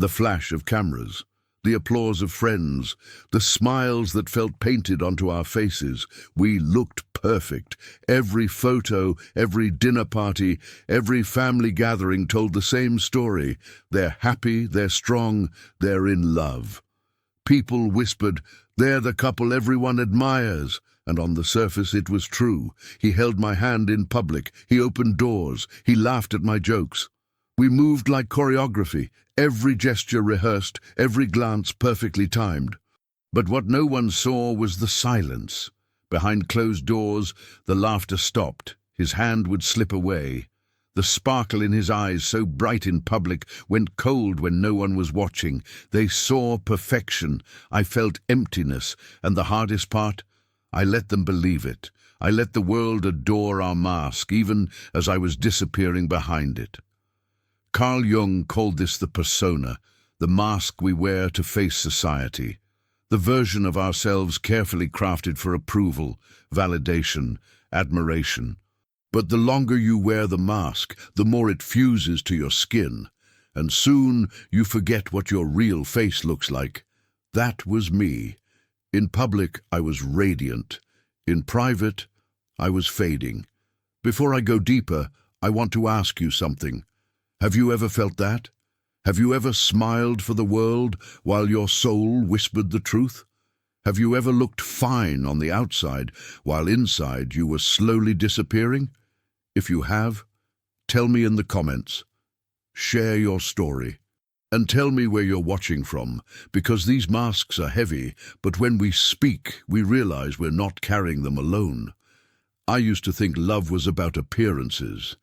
The flash of cameras, the applause of friends, the smiles that felt painted onto our faces. We looked perfect. Every photo, every dinner party, every family gathering told the same story. They're happy, they're strong, they're in love. People whispered, "They're the couple everyone admires." And on the surface it was true. He held my hand in public, he opened doors, he laughed at my jokes. We moved like choreography, every gesture rehearsed, every glance perfectly timed. But what no one saw was the silence. Behind closed doors, the laughter stopped. His hand would slip away. The sparkle in his eyes, so bright in public, went cold when no one was watching. They saw perfection. I felt emptiness, and the hardest part, I let them believe it. I let the world adore our mask, even as I was disappearing behind it. Carl Jung called this the persona, the mask we wear to face society, the version of ourselves carefully crafted for approval, validation, admiration. But the longer you wear the mask, the more it fuses to your skin, and soon you forget what your real face looks like. That was me. In public, I was radiant. In private, I was fading. Before I go deeper, I want to ask you something. Have you ever felt that? Have you ever smiled for the world while your soul whispered the truth? Have you ever looked fine on the outside while inside you were slowly disappearing? If you have, tell me in the comments. Share your story. And tell me where you're watching from, because these masks are heavy, but when we speak, we realize we're not carrying them alone. I used to think love was about appearances,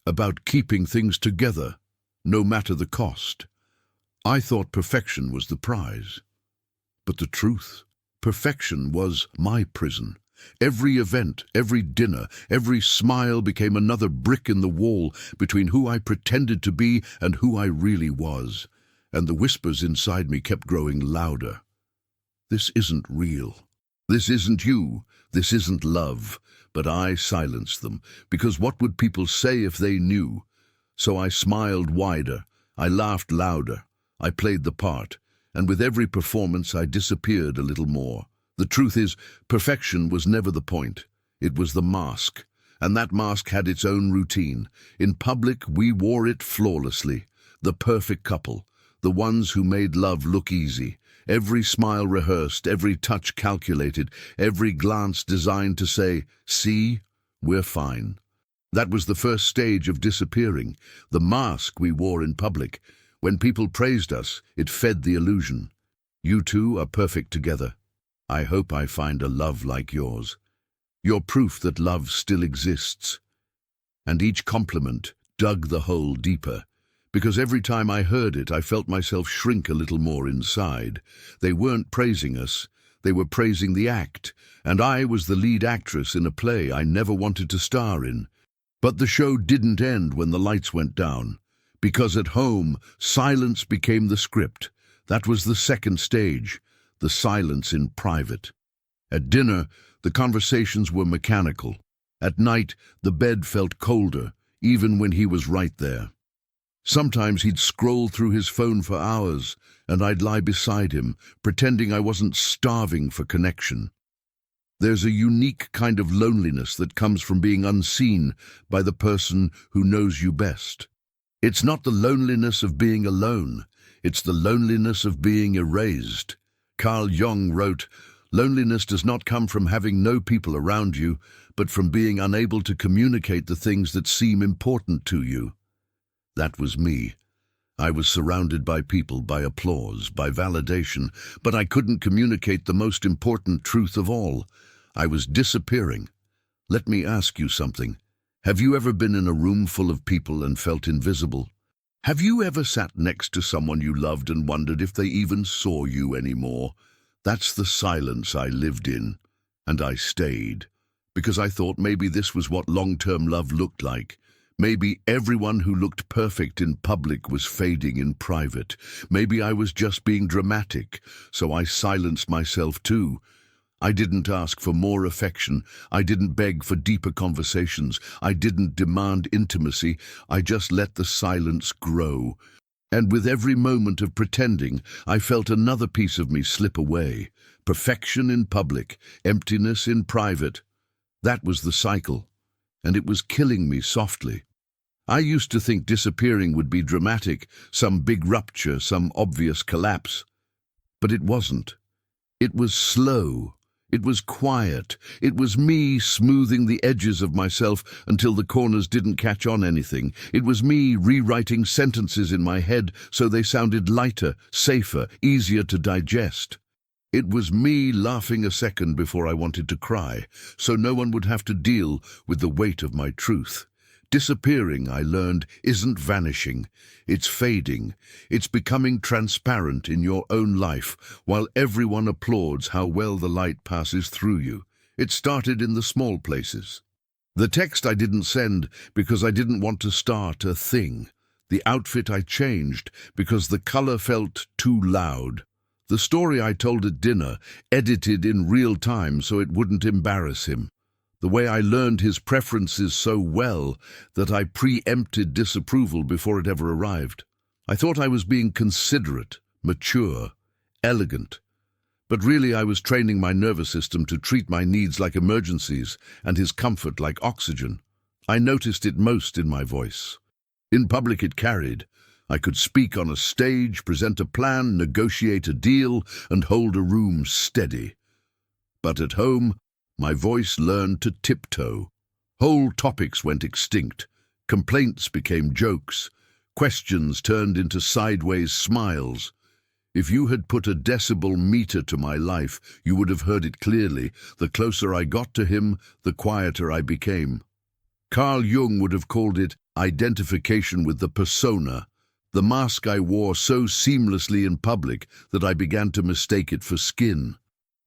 about keeping things together, no matter the cost. I thought perfection was the prize. But the truth, perfection was my prison. Every event, every dinner, every smile became another brick in the wall between who I pretended to be and who I really was. And the whispers inside me kept growing louder. This isn't real. This isn't you. This isn't love. But I silenced them, because what would people say if they knew? So I smiled wider. I laughed louder. I played the part. And with every performance I disappeared a little more. The truth is, perfection was never the point. It was the mask. And that mask had its own routine. In public, we wore it flawlessly. The perfect couple. The ones who made love look easy. Every smile rehearsed, every touch calculated, every glance designed to say, "See, we're fine." That was the first stage of disappearing, the mask we wore in public. When people praised us, it fed the illusion. You two are perfect together. I hope I find a love like yours. You're proof that love still exists. And each compliment dug the hole deeper. Because every time I heard it, I felt myself shrink a little more inside. They weren't praising us, they were praising the act, and I was the lead actress in a play I never wanted to star in. But the show didn't end when the lights went down, because at home, silence became the script. That was the second stage, the silence in private. At dinner, the conversations were mechanical. At night, the bed felt colder, even when he was right there. Sometimes he'd scroll through his phone for hours, and I'd lie beside him, pretending I wasn't starving for connection. There's a unique kind of loneliness that comes from being unseen by the person who knows you best. It's not the loneliness of being alone, it's the loneliness of being erased. Carl Jung wrote, "Loneliness does not come from having no people around you, but from being unable to communicate the things that seem important to you." That was me. I was surrounded by people, by applause, by validation, but I couldn't communicate the most important truth of all. I was disappearing. Let me ask you something. Have you ever been in a room full of people and felt invisible? Have you ever sat next to someone you loved and wondered if they even saw you anymore? That's the silence I lived in. And I stayed, because I thought maybe this was what long-term love looked like. Maybe everyone who looked perfect in public was fading in private. Maybe I was just being dramatic, so I silenced myself too. I didn't ask for more affection. I didn't beg for deeper conversations. I didn't demand intimacy. I just let the silence grow. And with every moment of pretending, I felt another piece of me slip away. Perfection in public, emptiness in private. That was the cycle, and it was killing me softly. I used to think disappearing would be dramatic, some big rupture, some obvious collapse. But it wasn't. It was slow. It was quiet. It was me smoothing the edges of myself until the corners didn't catch on anything. It was me rewriting sentences in my head so they sounded lighter, safer, easier to digest. It was me laughing a second before I wanted to cry, so no one would have to deal with the weight of my truth. Disappearing, I learned, isn't vanishing. It's fading. It's becoming transparent in your own life, while everyone applauds how well the light passes through you. It started in the small places. The text I didn't send because I didn't want to start a thing. The outfit I changed because the color felt too loud. The story I told at dinner, edited in real time so it wouldn't embarrass him. The way I learned his preferences so well that I preempted disapproval before it ever arrived. I thought I was being considerate, mature, elegant. But really I was training my nervous system to treat my needs like emergencies and his comfort like oxygen. I noticed it most in my voice. In public it carried. I could speak on a stage, present a plan, negotiate a deal, and hold a room steady. But at home, my voice learned to tiptoe. Whole topics went extinct. Complaints became jokes. Questions turned into sideways smiles. If you had put a decibel meter to my life, you would have heard it clearly. The closer I got to him, the quieter I became. Carl Jung would have called it identification with the persona, the mask I wore so seamlessly in public that I began to mistake it for skin.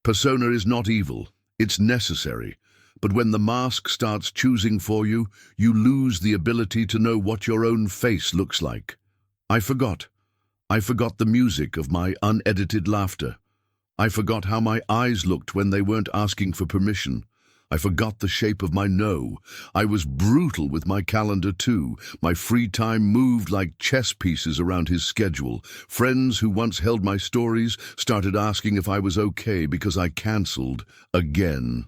Persona is not evil. It's necessary, but when the mask starts choosing for you, you lose the ability to know what your own face looks like. I forgot. I forgot the music of my unedited laughter. I forgot how my eyes looked when they weren't asking for permission. I forgot the shape of my no. I was brutal with my calendar too. My free time moved like chess pieces around his schedule. Friends who once held my stories started asking if I was okay because I cancelled again.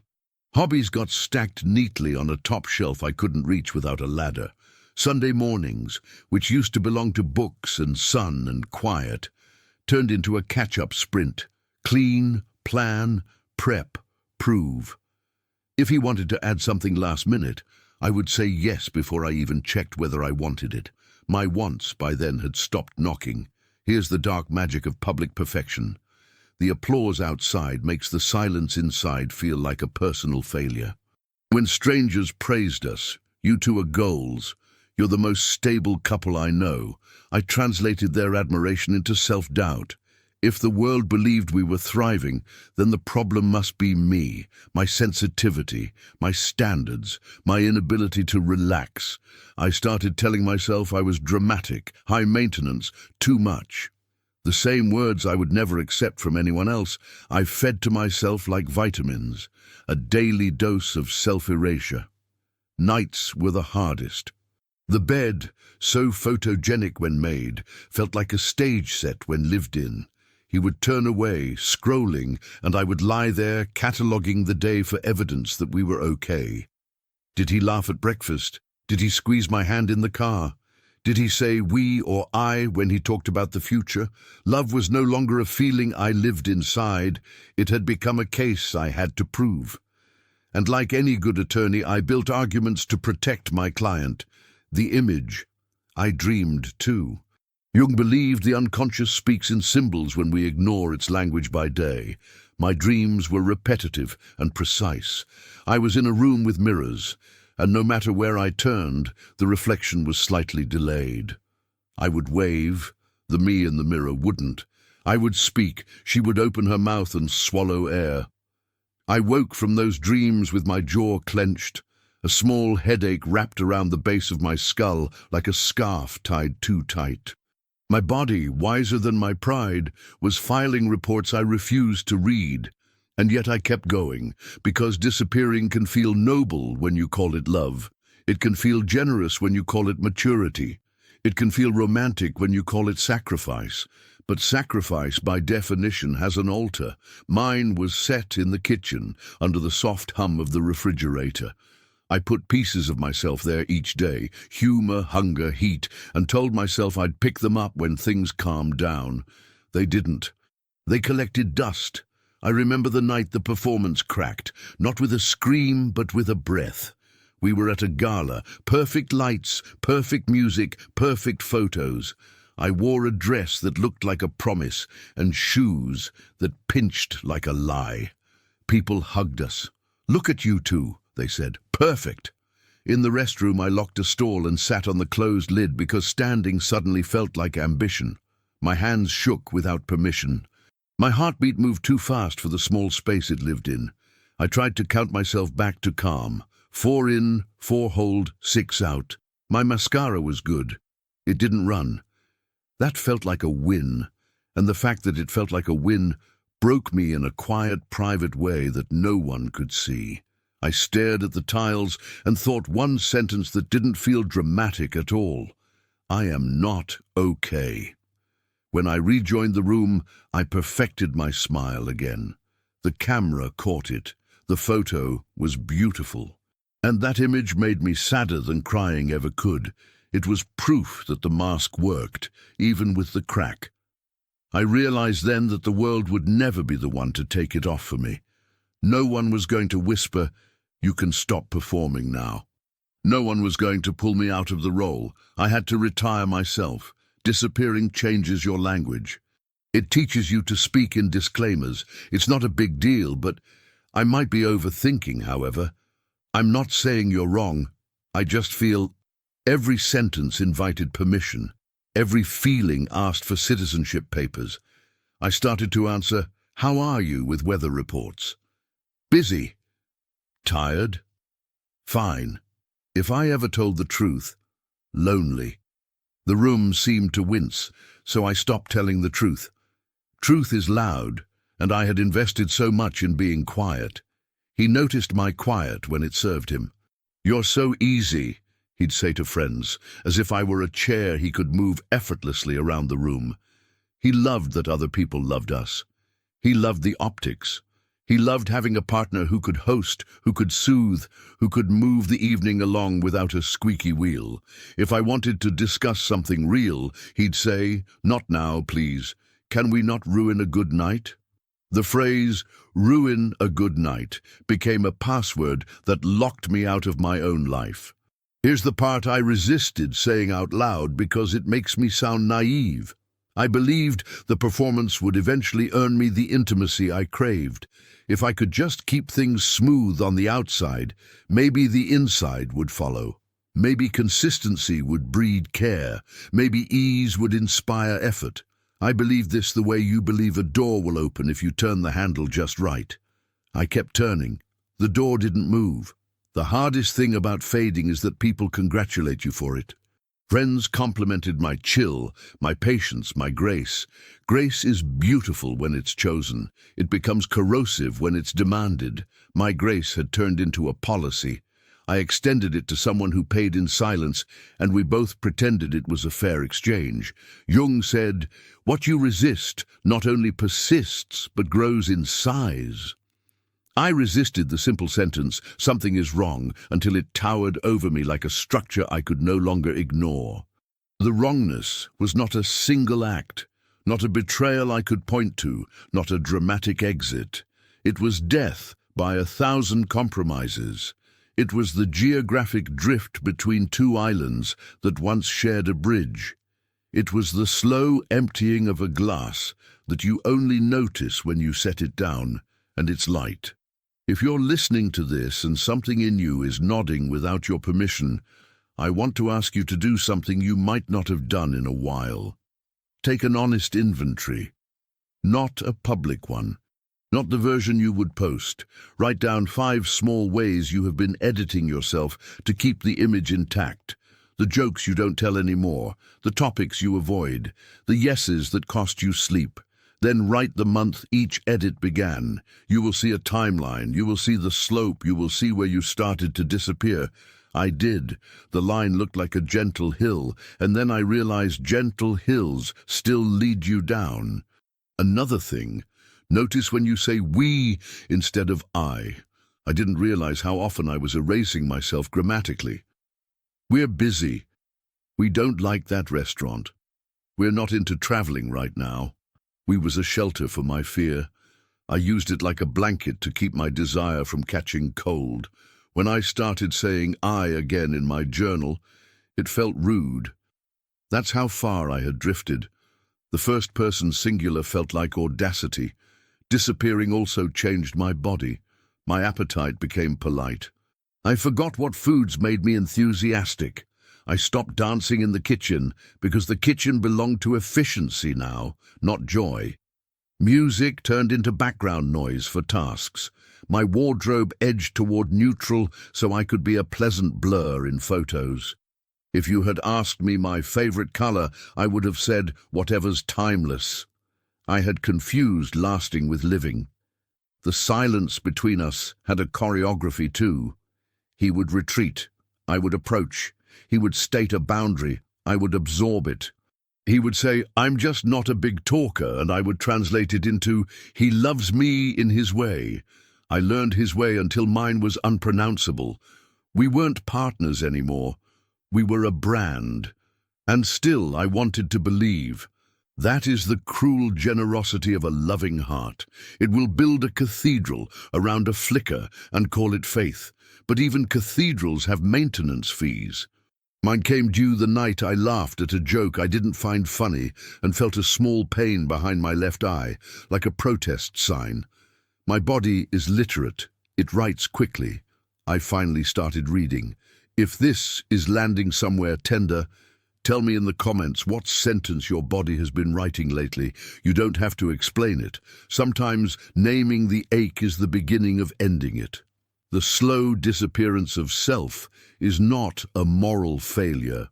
Hobbies got stacked neatly on a top shelf I couldn't reach without a ladder. Sunday mornings, which used to belong to books and sun and quiet, turned into a catch-up sprint. Clean, plan, prep, prove. If he wanted to add something last minute, I would say yes before I even checked whether I wanted it. My wants by then had stopped knocking. Here's the dark magic of public perfection. The applause outside makes the silence inside feel like a personal failure. When strangers praised us, "You two are goals. You're the most stable couple I know," I translated their admiration into self-doubt. If the world believed we were thriving, then the problem must be me, my sensitivity, my standards, my inability to relax. I started telling myself I was dramatic, high maintenance, too much. The same words I would never accept from anyone else, I fed to myself like vitamins, a daily dose of self-erasure. Nights were the hardest. The bed, so photogenic when made, felt like a stage set when lived in. He would turn away, scrolling, and I would lie there, cataloguing the day for evidence that we were okay. Did he laugh at breakfast? Did he squeeze my hand in the car? Did he say we or I when he talked about the future? Love was no longer a feeling I lived inside. It had become a case I had to prove. And like any good attorney, I built arguments to protect my client. The image. I dreamed too. Jung believed the unconscious speaks in symbols when we ignore its language by day. My dreams were repetitive and precise. I was in a room with mirrors, and no matter where I turned, the reflection was slightly delayed. I would wave, the me in the mirror wouldn't. I would speak, she would open her mouth and swallow air. I woke from those dreams with my jaw clenched, a small headache wrapped around the base of my skull like a scarf tied too tight. My body, wiser than my pride, was filing reports I refused to read. And yet I kept going, because disappearing can feel noble when you call it love. It can feel generous when you call it maturity. It can feel romantic when you call it sacrifice, but sacrifice by definition has an altar. Mine was set in the kitchen, under the soft hum of the refrigerator. I put pieces of myself there each day, humor, hunger, heat, and told myself I'd pick them up when things calmed down. They didn't. They collected dust. I remember the night the performance cracked, not with a scream, but with a breath. We were at a gala, perfect lights, perfect music, perfect photos. I wore a dress that looked like a promise, and shoes that pinched like a lie. People hugged us. "Look at you two," they said. "Perfect." In the restroom, I locked a stall and sat on the closed lid because standing suddenly felt like ambition. My hands shook without permission. My heartbeat moved too fast for the small space it lived in. I tried to count myself back to calm. 4 in, 4 hold, 6 out. My mascara was good. It didn't run. That felt like a win, and the fact that it felt like a win broke me in a quiet, private way that no one could see. I stared at the tiles and thought one sentence that didn't feel dramatic at all. I am not okay. When I rejoined the room, I perfected my smile again. The camera caught it. The photo was beautiful. And that image made me sadder than crying ever could. It was proof that the mask worked, even with the crack. I realized then that the world would never be the one to take it off for me. No one was going to whisper, "You can stop performing now." No one was going to pull me out of the role. I had to retire myself. Disappearing changes your language. It teaches you to speak in disclaimers. It's not a big deal, but I might be overthinking, however. I'm not saying you're wrong. I just feel every sentence invited permission. Every feeling asked for citizenship papers. I started to answer, "How are you?" with weather reports. Busy. Tired. Fine. If I ever told the truth, lonely. The room seemed to wince, so I stopped telling the truth. Truth is loud, and I had invested so much in being quiet. He noticed my quiet when it served him. "You're so easy," he'd say to friends, as if I were a chair he could move effortlessly around the room. He loved that other people loved us. He loved the optics. He loved having a partner who could host, who could soothe, who could move the evening along without a squeaky wheel. If I wanted to discuss something real, he'd say, "Not now, please. Can we not ruin a good night?" The phrase, "ruin a good night," became a password that locked me out of my own life. Here's the part I resisted saying out loud because it makes me sound naive. I believed the performance would eventually earn me the intimacy I craved. If I could just keep things smooth on the outside, maybe the inside would follow. Maybe consistency would breed care. Maybe ease would inspire effort. I believed this the way you believe a door will open if you turn the handle just right. I kept turning. The door didn't move. The hardest thing about fading is that people congratulate you for it. Friends complimented my chill, my patience, my grace. Grace is beautiful when it's chosen. It becomes corrosive when it's demanded. My grace had turned into a policy. I extended it to someone who paid in silence, and we both pretended it was a fair exchange. Jung said, "What you resist not only persists, but grows in size." I resisted the simple sentence, "Something is wrong," until it towered over me like a structure I could no longer ignore. The wrongness was not a single act, not a betrayal I could point to, not a dramatic exit. It was death by 1,000 compromises. It was the geographic drift between two islands that once shared a bridge. It was the slow emptying of a glass that you only notice when you set it down, and it's light. If you're listening to this and something in you is nodding without your permission, I want to ask you to do something you might not have done in a while. Take an honest inventory. Not a public one. Not the version you would post. Write down 5 small ways you have been editing yourself to keep the image intact. The jokes you don't tell anymore. The topics you avoid. The yeses that cost you sleep. Then write the month each edit began. You will see a timeline. You will see the slope. You will see where you started to disappear. I did. The line looked like a gentle hill, and then I realized gentle hills still lead you down. Another thing, notice when you say we instead of I. I didn't realize how often I was erasing myself grammatically. We're busy. We don't like that restaurant. We're not into traveling right now. We was a shelter for my fear. I used it like a blanket to keep my desire from catching cold. When I started saying I again in my journal, it felt rude. That's how far I had drifted. The first person singular felt like audacity. Disappearing also changed my body. My appetite became polite. I forgot what foods made me enthusiastic. I stopped dancing in the kitchen because the kitchen belonged to efficiency now, not joy. Music turned into background noise for tasks. My wardrobe edged toward neutral so I could be a pleasant blur in photos. If you had asked me my favorite color, I would have said whatever's timeless. I had confused lasting with living. The silence between us had a choreography too. He would retreat. I would approach. He would state a boundary. I would absorb it. He would say, I'm just not a big talker, and I would translate it into, he loves me in his way. I learned his way until mine was unpronounceable. We weren't partners anymore. We were a brand. And still I wanted to believe. That is the cruel generosity of a loving heart. It will build a cathedral around a flicker and call it faith. But even cathedrals have maintenance fees. Mine came due the night I laughed at a joke I didn't find funny and felt a small pain behind my left eye, like a protest sign. My body is literate. It writes quickly. I finally started reading. If this is landing somewhere tender, tell me in the comments what sentence your body has been writing lately. You don't have to explain it. Sometimes naming the ache is the beginning of ending it. The slow disappearance of self is not a moral failure.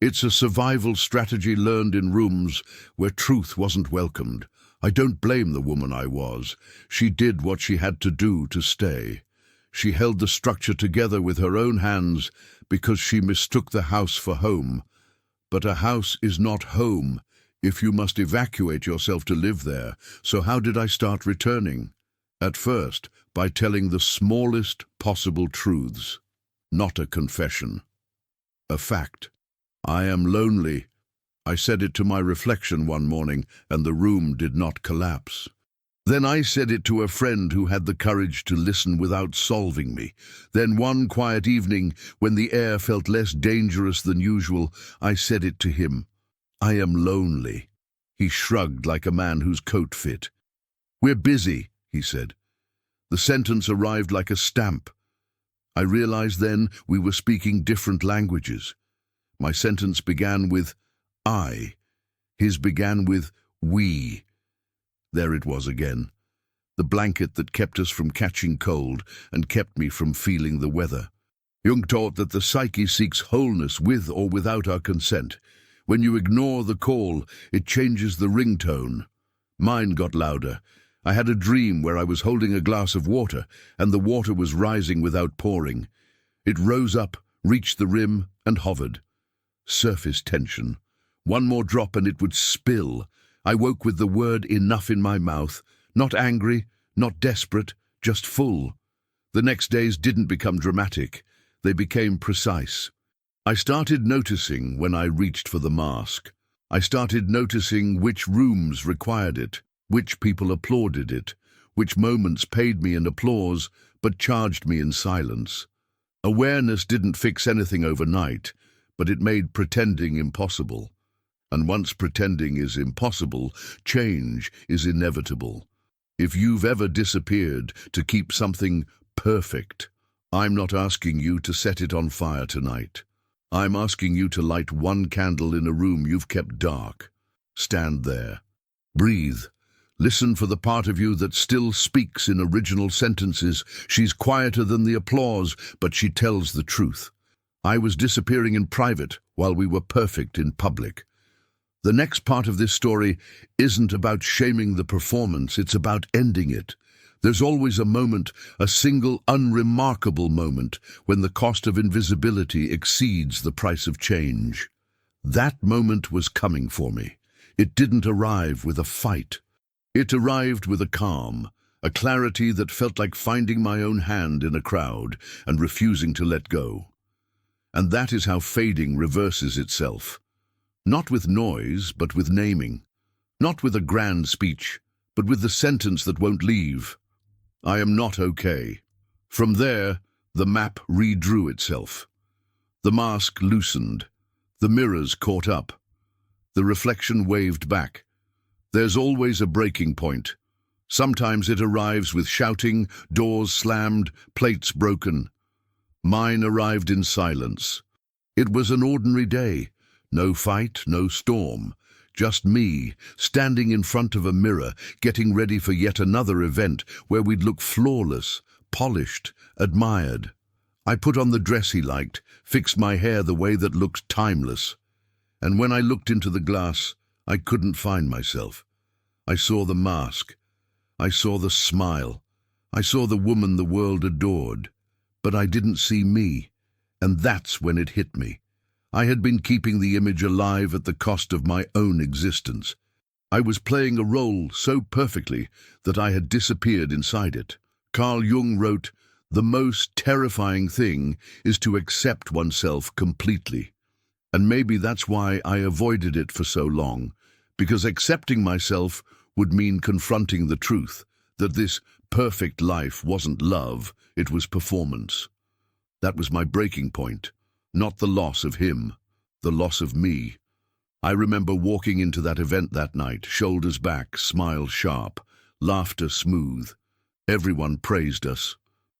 It's a survival strategy learned in rooms where truth wasn't welcomed. I don't blame the woman I was. She did what she had to do to stay. She held the structure together with her own hands because she mistook the house for home. But a house is not home if you must evacuate yourself to live there. So how did I start returning? At first, by telling the smallest possible truths. Not a confession. A fact. I am lonely. I said it to my reflection one morning, and the room did not collapse. Then I said it to a friend who had the courage to listen without solving me. Then one quiet evening, when the air felt less dangerous than usual, I said it to him. I am lonely. He shrugged like a man whose coat fit. We're busy, he said. The sentence arrived like a stamp. I realized then we were speaking different languages. My sentence began with I. His began with we. There it was again. The blanket that kept us from catching cold and kept me from feeling the weather. Jung taught that the psyche seeks wholeness with or without our consent. When you ignore the call, it changes the ringtone. Mine got louder. I had a dream where I was holding a glass of water, and the water was rising without pouring. It rose up, reached the rim, and hovered. Surface tension. One more drop and it would spill. I woke with the word enough in my mouth, not angry, not desperate, just full. The next days didn't become dramatic. They became precise. I started noticing when I reached for the mask. I started noticing which rooms required it, which people applauded it, which moments paid me in applause but charged me in silence. Awareness didn't fix anything overnight, but it made pretending impossible. And once pretending is impossible, change is inevitable. If you've ever disappeared to keep something perfect, I'm not asking you to set it on fire tonight. I'm asking you to light one candle in a room you've kept dark. Stand there. Breathe. Listen for the part of you that still speaks in original sentences. She's quieter than the applause, but she tells the truth. I was disappearing in private while we were perfect in public. The next part of this story isn't about shaming the performance, it's about ending it. There's always a moment, a single unremarkable moment, when the cost of invisibility exceeds the price of change. That moment was coming for me. It didn't arrive with a fight. It arrived with a calm, a clarity that felt like finding my own hand in a crowd and refusing to let go. And that is how fading reverses itself. Not with noise, but with naming. Not with a grand speech, but with the sentence that won't leave. I am not okay. From there, the map redrew itself. The mask loosened. The mirrors caught up. The reflection waved back. There's always a breaking point. Sometimes it arrives with shouting, doors slammed, plates broken. Mine arrived in silence. It was an ordinary day. No fight, no storm. Just me, standing in front of a mirror, getting ready for yet another event where we'd look flawless, polished, admired. I put on the dress he liked, fixed my hair the way that looked timeless. And when I looked into the glass, I couldn't find myself. I saw the mask. I saw the smile. I saw the woman the world adored. But I didn't see me. And that's when it hit me. I had been keeping the image alive at the cost of my own existence. I was playing a role so perfectly that I had disappeared inside it. Carl Jung wrote, "The most terrifying thing is to accept oneself completely." And maybe that's why I avoided it for so long, because accepting myself would mean confronting the truth, that this perfect life wasn't love, it was performance. That was my breaking point. Not the loss of him, the loss of me. I remember walking into that event that night, shoulders back, smile sharp, laughter smooth. Everyone praised us,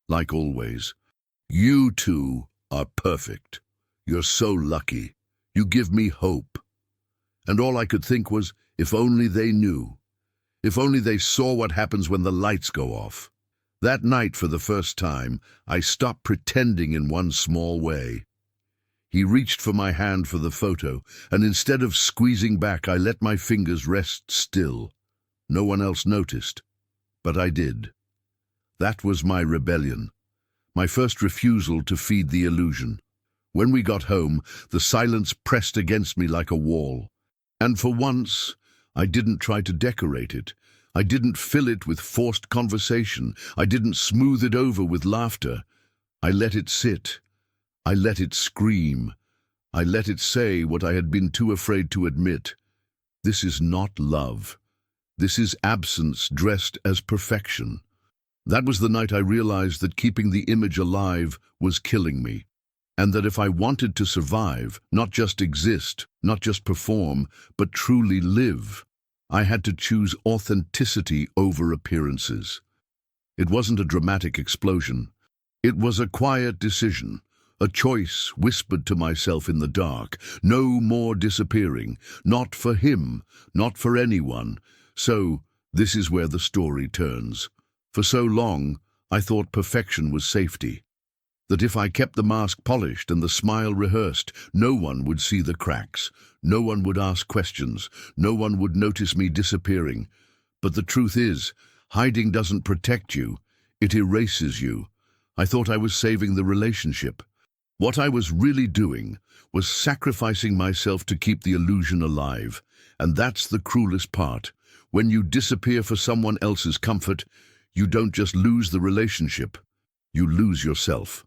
like always. "You two are perfect. You're so lucky. You give me hope." And all I could think was, if only they knew. If only they saw what happens when the lights go off. That night, for the first time, I stopped pretending in one small way. He reached for my hand for the photo, and instead of squeezing back, I let my fingers rest still. No one else noticed, but I did. That was my rebellion, my first refusal to feed the illusion. When we got home, the silence pressed against me like a wall. And for once, I didn't try to decorate it. I didn't fill it with forced conversation. I didn't smooth it over with laughter. I let it sit. I let it scream. I let it say what I had been too afraid to admit. This is not love. This is absence dressed as perfection. That was the night I realized that keeping the image alive was killing me, and that if I wanted to survive, not just exist, not just perform, but truly live, I had to choose authenticity over appearances. It wasn't a dramatic explosion. It was a quiet decision. A choice whispered to myself in the dark. No more disappearing. Not for him, not for anyone. So, this is where the story turns. For so long, I thought perfection was safety. That if I kept the mask polished and the smile rehearsed, no one would see the cracks. No one would ask questions. No one would notice me disappearing. But the truth is, hiding doesn't protect you. It erases you. I thought I was saving the relationship. What I was really doing was sacrificing myself to keep the illusion alive. And that's the cruelest part. When you disappear for someone else's comfort, you don't just lose the relationship, you lose yourself.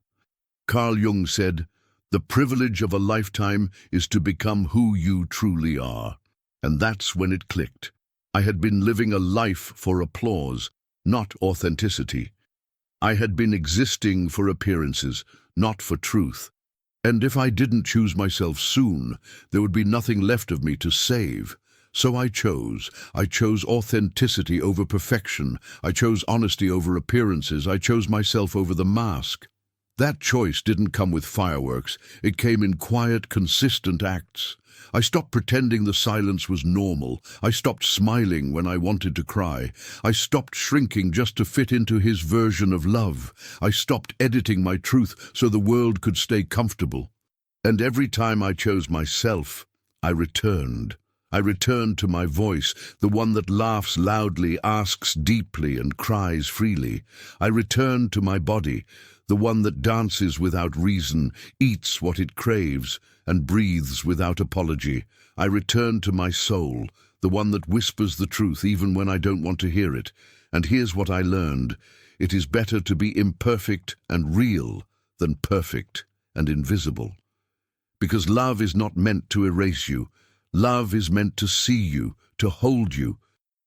Carl Jung said, "The privilege of a lifetime is to become who you truly are." And that's when it clicked. I had been living a life for applause, not authenticity. I had been existing for appearances, not for truth. And if I didn't choose myself soon, there would be nothing left of me to save. So I chose authenticity over perfection. I chose honesty over appearances. I chose myself over the mask. That choice didn't come with fireworks. It came in quiet, consistent acts. I stopped pretending the silence was normal. I stopped smiling when I wanted to cry. I stopped shrinking just to fit into his version of love. I stopped editing my truth so the world could stay comfortable. And every time I chose myself, I returned. I return to my voice, the one that laughs loudly, asks deeply, and cries freely. I return to my body, the one that dances without reason, eats what it craves, and breathes without apology. I return to my soul, the one that whispers the truth even when I don't want to hear it. And here's what I learned. It is better to be imperfect and real than perfect and invisible. Because love is not meant to erase you. Love is meant to see you, to hold you,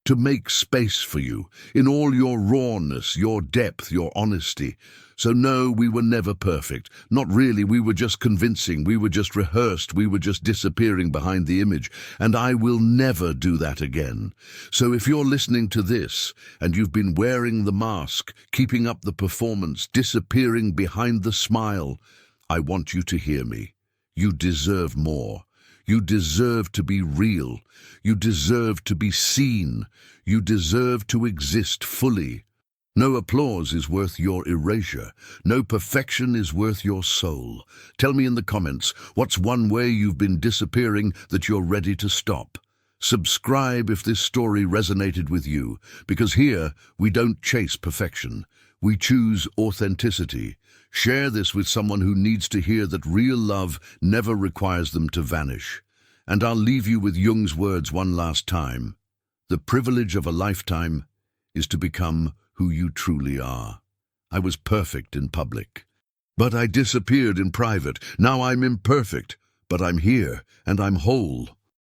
to make space for you, in all your rawness, your depth, your honesty. So no, we were never perfect. Not really, we were just convincing, we were just rehearsed, we were just disappearing behind the image. And I will never do that again. So if you're listening to this, and you've been wearing the mask, keeping up the performance, disappearing behind the smile, I want you to hear me. You deserve more. You deserve to be real. You deserve to be seen. You deserve to exist fully. No applause is worth your erasure. No perfection is worth your soul. Tell me in the comments, what's one way you've been disappearing that you're ready to stop? Subscribe if this story resonated with you, because here we don't chase perfection. We choose authenticity. Share this with someone who needs to hear that real love never requires them to vanish. And I'll leave you with Jung's words one last time. The privilege of a lifetime is to become who you truly are. I was perfect in public, but I disappeared in private. Now I'm imperfect, but I'm here and I'm whole.